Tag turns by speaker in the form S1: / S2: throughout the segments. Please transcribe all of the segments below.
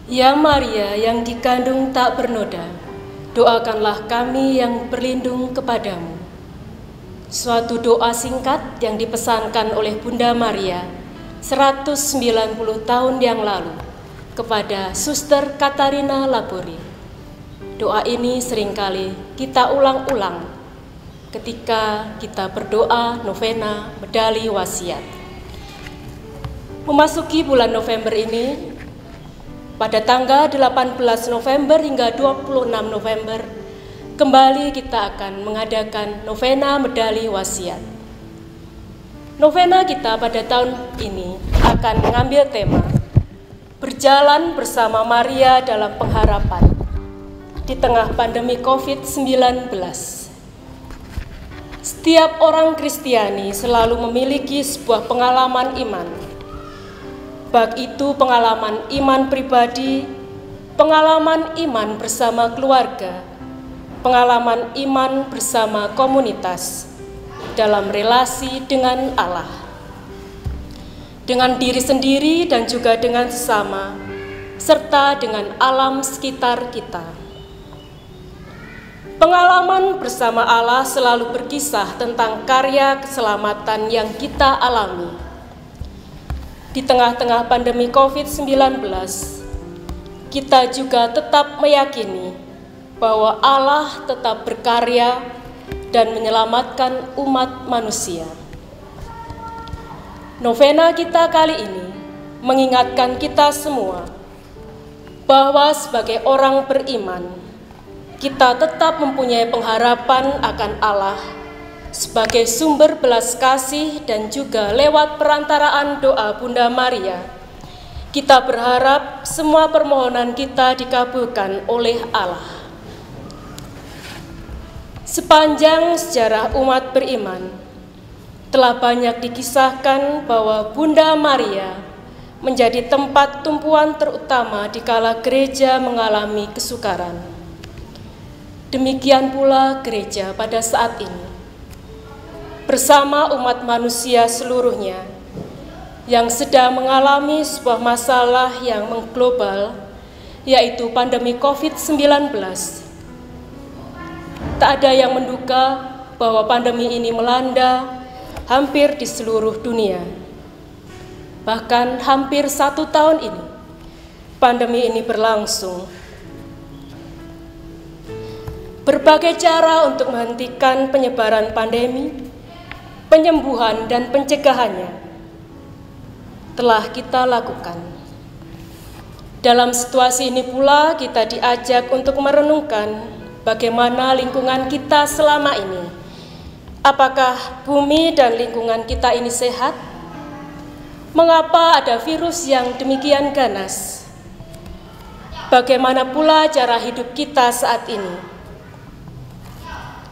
S1: Ya Maria yang dikandung tak bernoda, doakanlah kami yang berlindung kepadamu. Suatu doa singkat yang dipesankan oleh Bunda Maria 190 tahun yang lalu kepada Suster Katarina Labori. Doa ini seringkali kita ulang-ulang ketika kita berdoa novena medali wasiat. Memasuki bulan November ini, pada tanggal 18 November hingga 26 November, kembali kita akan mengadakan novena medali wasiat. Novena kita pada tahun ini akan mengambil tema Berjalan bersama Maria dalam pengharapan di tengah pandemi COVID-19. Setiap orang Kristiani selalu memiliki sebuah pengalaman iman. Baik itu pengalaman iman pribadi, pengalaman iman bersama keluarga, pengalaman iman bersama komunitas dalam relasi dengan Allah, dengan diri sendiri dan juga dengan sesama, serta dengan alam sekitar kita. Pengalaman bersama Allah selalu berkisah tentang karya keselamatan yang kita alami. Di tengah-tengah pandemi COVID-19, kita juga tetap meyakini bahwa Allah tetap berkarya dan menyelamatkan umat manusia. Novena kita kali ini mengingatkan kita semua bahwa sebagai orang beriman, kita tetap mempunyai pengharapan akan Allah sebagai sumber belas kasih, dan juga lewat perantaraan doa Bunda Maria, kita berharap semua permohonan kita dikabulkan oleh Allah. Sepanjang sejarah umat beriman, telah banyak dikisahkan bahwa Bunda Maria menjadi tempat tumpuan terutama dikala gereja mengalami kesukaran. Demikian pula gereja pada saat ini, bersama umat manusia seluruhnya yang sedang mengalami sebuah masalah yang mengglobal, yaitu pandemi COVID-19. Tak ada yang menduga bahwa pandemi ini melanda hampir di seluruh dunia. Bahkan hampir 1 tahun ini, pandemi ini berlangsung. Berbagai cara untuk menghentikan penyebaran pandemi, penyembuhan dan pencegahannya telah kita lakukan. Dalam situasi ini pula kita diajak untuk merenungkan bagaimana lingkungan kita selama ini. Apakah bumi dan lingkungan kita ini sehat? Mengapa ada virus yang demikian ganas? Bagaimana pula cara hidup kita saat ini?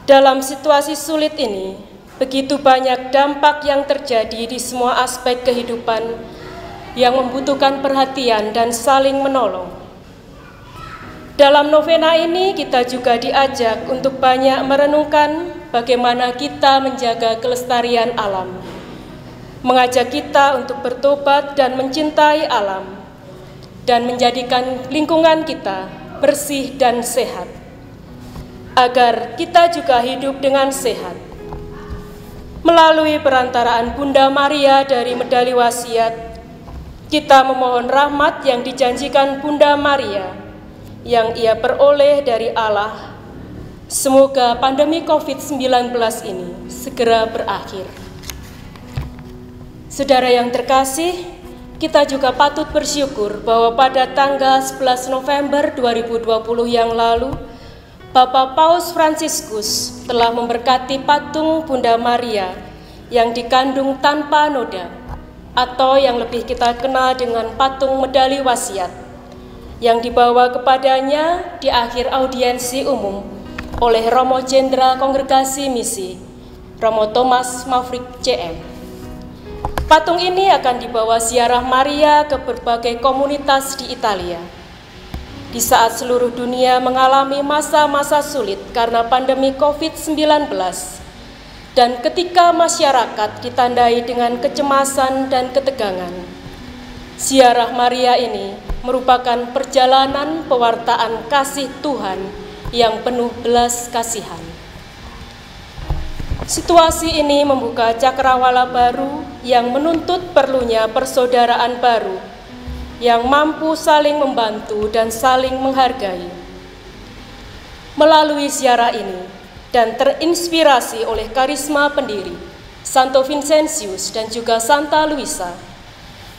S1: Dalam situasi sulit ini, begitu banyak dampak yang terjadi di semua aspek kehidupan yang membutuhkan perhatian dan saling menolong. Dalam novena ini kita juga diajak untuk banyak merenungkan bagaimana kita menjaga kelestarian alam, mengajak kita untuk bertobat dan mencintai alam, dan menjadikan lingkungan kita bersih dan sehat, agar kita juga hidup dengan sehat. Melalui perantaraan Bunda Maria dari medali wasiat, kita memohon rahmat yang dijanjikan Bunda Maria yang ia peroleh dari Allah. Semoga pandemi COVID-19 ini segera berakhir. Saudara yang terkasih, kita juga patut bersyukur bahwa pada tanggal 11 November 2020 yang lalu, Bapak Paus Fransiskus telah memberkati patung Bunda Maria yang dikandung tanpa noda, atau yang lebih kita kenal dengan patung medali wasiat, yang dibawa kepadanya di akhir audiensi umum oleh Romo Jenderal Kongregasi Misi, Romo Thomas Maverick CM. Patung ini akan dibawa ziarah Maria ke berbagai komunitas di Italia. Di saat seluruh dunia mengalami masa-masa sulit karena pandemi COVID-19, dan ketika masyarakat ditandai dengan kecemasan dan ketegangan, ziarah Maria ini merupakan perjalanan pewartaan kasih Tuhan yang penuh belas kasihan. Situasi ini membuka cakrawala baru yang menuntut perlunya persaudaraan baru yang mampu saling membantu dan saling menghargai. Melalui ziarah ini dan terinspirasi oleh karisma pendiri Santo Vincentius dan juga Santa Luisa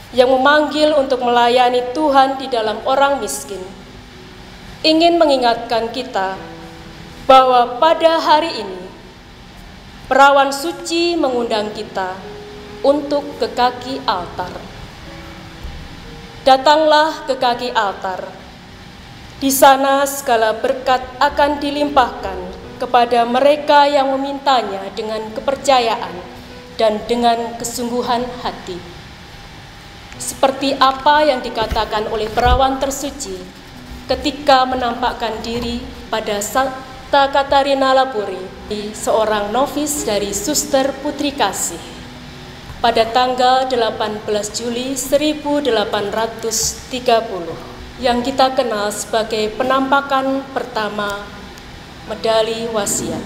S1: yang memanggil untuk melayani Tuhan di dalam orang miskin, ingin mengingatkan kita bahwa pada hari ini perawan suci mengundang kita untuk ke kaki altar. Datanglah ke kaki altar. Di sana segala berkat akan dilimpahkan kepada mereka yang memintanya dengan kepercayaan dan dengan kesungguhan hati. Seperti apa yang dikatakan oleh perawan tersuci ketika menampakkan diri pada Santa Katarina Lapuri, seorang novis dari Suster Putri Kasih, pada tanggal 18 Juli 1830, yang kita kenal sebagai penampakan pertama medali wasiat.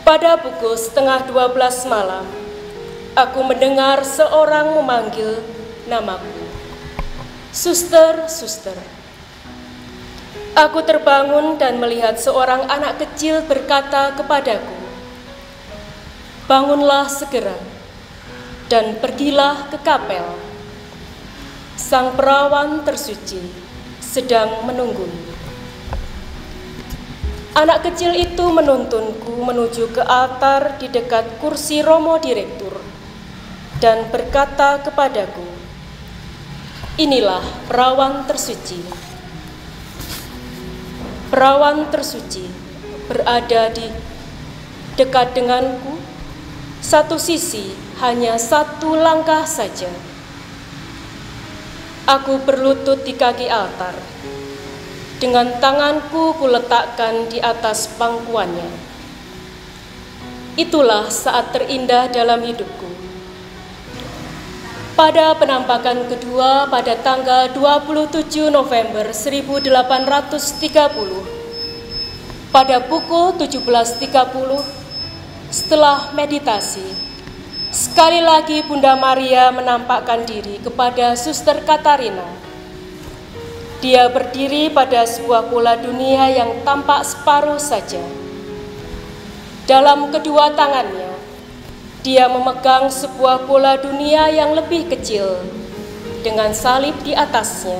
S1: Pada pukul 11:30 malam, aku mendengar seorang memanggil namaku, "Suster, suster." Aku terbangun dan melihat seorang anak kecil berkata kepadaku, "Bangunlah segera dan pergilah ke kapel. Sang perawan tersuci sedang menunggumu." Anak kecil itu menuntunku menuju ke altar di dekat kursi Romo Direktur dan berkata kepadaku, "Inilah perawan tersuci." Perawan tersuci berada di dekat denganku, satu sisi hanya satu langkah saja. Aku berlutut di kaki altar. Dengan tanganku kuletakkan di atas pangkuannya. Itulah saat terindah dalam hidupku. Pada penampakan kedua pada tanggal 27 November 1830, pada pukul 17.30, setelah meditasi, sekali lagi Bunda Maria menampakkan diri kepada Suster Katarina. Dia berdiri pada sebuah bola dunia yang tampak separuh saja. Dalam kedua tangannya, dia memegang sebuah bola dunia yang lebih kecil dengan salib di atasnya.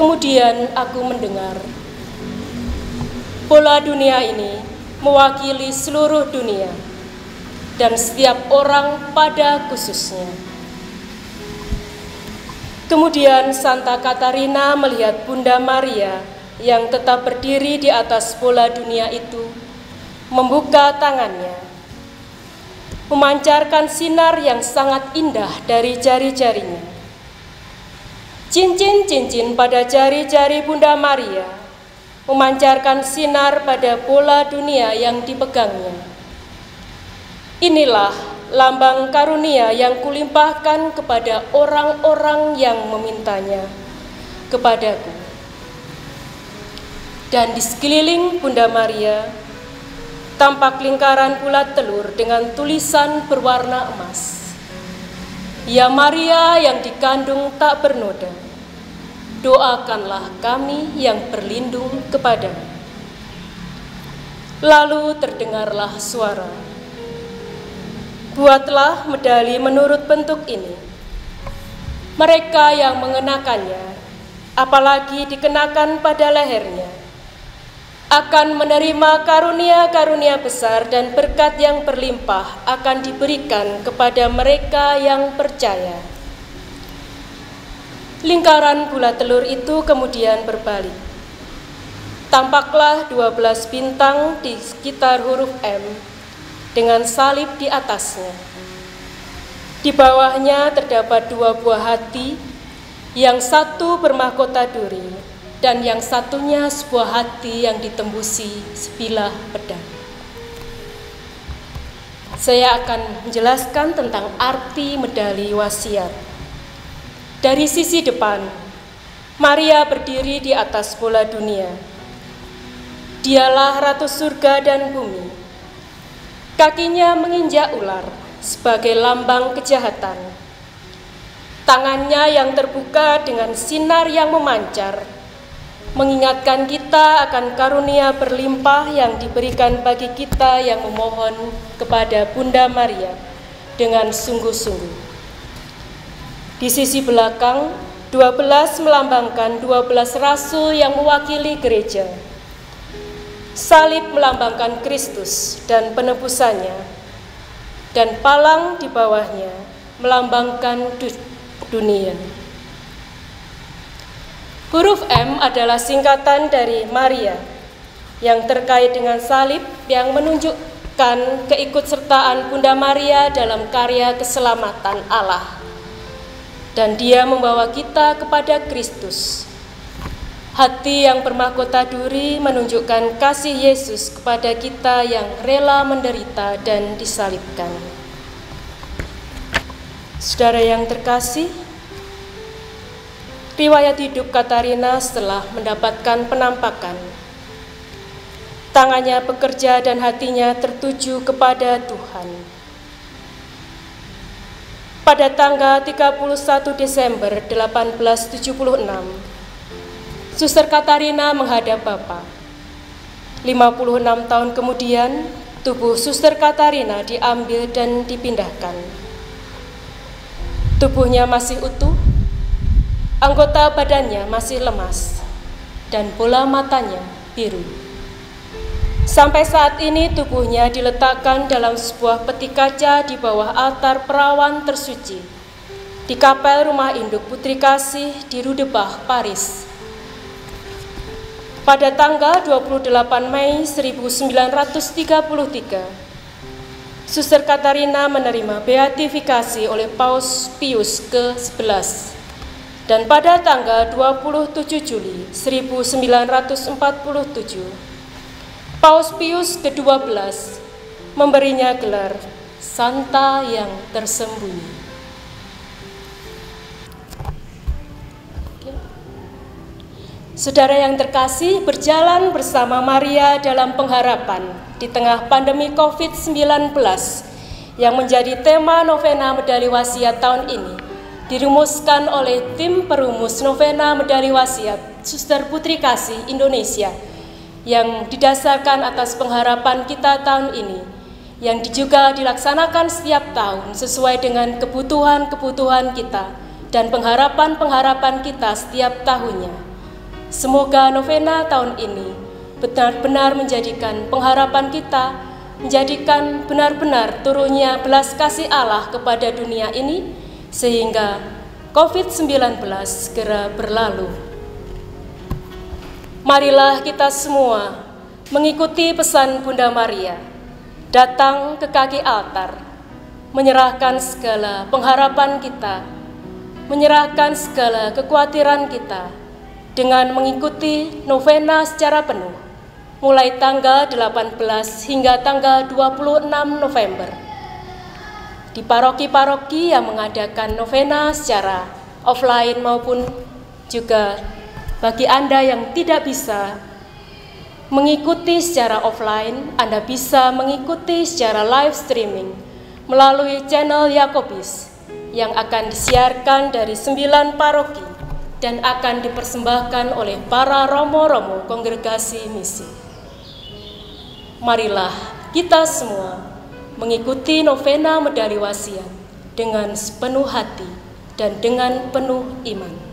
S1: Kemudian aku mendengar, bola dunia ini mewakili seluruh dunia dan setiap orang pada khususnya. Kemudian Santa Katarina melihat Bunda Maria yang tetap berdiri di atas bola dunia itu, membuka tangannya, memancarkan sinar yang sangat indah dari jari-jarinya. Cincin-cincin pada jari-jari Bunda Maria memancarkan sinar pada bola dunia yang dipegangnya. Inilah lambang karunia yang kulimpahkan kepada orang-orang yang memintanya kepadaku. Dan di sekeliling Bunda Maria tampak lingkaran bulat telur dengan tulisan berwarna emas. Ya Maria yang dikandung tak bernoda, doakanlah kami yang berlindung kepadamu. Lalu terdengarlah suara, "Buatlah medali menurut bentuk ini. Mereka yang mengenakannya, apalagi dikenakan pada lehernya, akan menerima karunia-karunia besar dan berkat yang berlimpah akan diberikan kepada mereka yang percaya." Lingkaran bulat telur itu kemudian berbalik. Tampaklah 12 bintang di sekitar huruf M dengan salib di atasnya. Di bawahnya terdapat 2 buah hati, yang satu bermahkota duri dan yang satunya sebuah hati yang ditembusi sebilah pedang. Saya akan menjelaskan tentang arti medali wasiat. Dari sisi depan, Maria berdiri di atas bola dunia. Dialah Ratu Surga dan Bumi. Kakinya menginjak ular sebagai lambang kejahatan. Tangannya yang terbuka dengan sinar yang memancar, mengingatkan kita akan karunia berlimpah yang diberikan bagi kita yang memohon kepada Bunda Maria dengan sungguh-sungguh. Di sisi belakang, 12 melambangkan 12 rasul yang mewakili gereja. Salib melambangkan Kristus dan penebusannya, dan palang di bawahnya melambangkan dunia. Huruf M adalah singkatan dari Maria, yang terkait dengan salib yang menunjukkan keikutsertaan Bunda Maria dalam karya keselamatan Allah. Dan dia membawa kita kepada Kristus. Hati yang bermahkota duri menunjukkan kasih Yesus kepada kita yang rela menderita dan disalibkan. Saudara yang terkasih, riwayat hidup Katarina setelah mendapatkan penampakan. Tangannya bekerja dan hatinya tertuju kepada Tuhan. Pada tanggal 31 Desember 1876, Suster Katarina menghadap Bapa. 56 tahun kemudian, tubuh Suster Katarina diambil dan dipindahkan. Tubuhnya masih utuh, anggota badannya masih lemas, dan bola matanya biru. Sampai saat ini tubuhnya diletakkan dalam sebuah peti kaca di bawah altar perawan tersuci, di kapel Rumah Induk Putri Kasih di Rue de Bach, Paris. Pada tanggal 28 Mei 1933, Suster Katarina menerima beatifikasi oleh Paus Pius ke-11. Dan pada tanggal 27 Juli 1947, Paus Pius ke-12 memberinya gelar Santa yang Tersembunyi. Saudara yang terkasih, berjalan bersama Maria dalam pengharapan di tengah pandemi COVID-19 yang menjadi tema novena medali wasiat tahun ini, dirumuskan oleh tim perumus novena medali wasiat Suster Putri Kasih Indonesia yang didasarkan atas pengharapan kita tahun ini, yang juga dilaksanakan setiap tahun sesuai dengan kebutuhan-kebutuhan kita dan pengharapan-pengharapan kita setiap tahunnya. Semoga novena tahun ini benar-benar menjadikan pengharapan kita, menjadikan benar-benar turunnya belas kasih Allah kepada dunia ini, sehingga COVID-19 segera berlalu. Marilah kita semua mengikuti pesan Bunda Maria, datang ke kaki altar, menyerahkan segala pengharapan kita, menyerahkan segala kekhawatiran kita, dengan mengikuti novena secara penuh, mulai tanggal 18 hingga tanggal 26 November. Di paroki-paroki yang mengadakan novena secara offline maupun juga bagi Anda yang tidak bisa mengikuti secara offline, Anda bisa mengikuti secara live streaming melalui channel Yakobis yang akan disiarkan dari 9 paroki dan akan dipersembahkan oleh para romo-romo kongregasi misi. Marilah kita semua mengikuti novena medali wasiat dengan sepenuh hati dan dengan penuh iman.